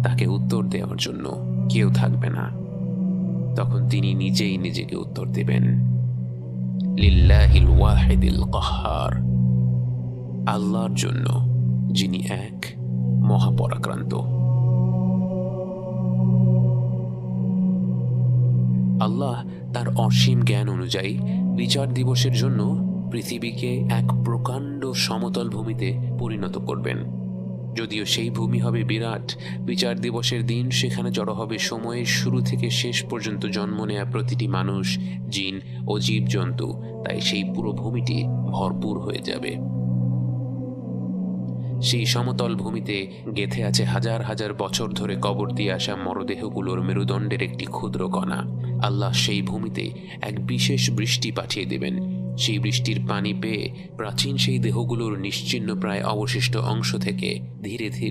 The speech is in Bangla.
তাকে উত্তর দেওয়ার জন্য কেউ থাকবে না। তখন তিনি নিজেই নিজেকে উত্তর দেবেন, লিল্লাহিল ওয়াহিদিল কাহ্হার, আল্লাহর জন্য যিনি এক মহাপরাক্রান্ত। আল্লাহ তার অসীম জ্ঞান অনুযায়ী বিচার দিবসের জন্য পৃথিবীকে এক প্রকাণ্ড সমতল ভূমিতে পরিণত করবেন। যদিও সেই ভূমি হবে বিরাট, বিচার দিবসের দিন সেখানে জড়ো হবে সময়ের শুরু থেকে শেষ পর্যন্ত জন্ম নেয়া প্রতিটি মানুষ, জিন ও জীবজন্তু। তাই সেই পুরো ভূমিটি ভরপুর হয়ে যাবে। সেই সমতল ভূমিতে গেঁথে আছে হাজার হাজার বছর ধরে কবর দিয়ে আসা মরদেহগুলোর মেরুদণ্ডের একটি ক্ষুদ্র কণা। আল্লাহ সেই ভূমিতে এক বিশেষ বৃষ্টি পাঠিয়ে দেবেন। সেই বৃষ্টির পানি পেয়ে প্রাচীন সেই দেহগুলোর নিশ্চিহ্ন প্রায় অবশিষ্ট অংশ থেকে ধীরে ধীরে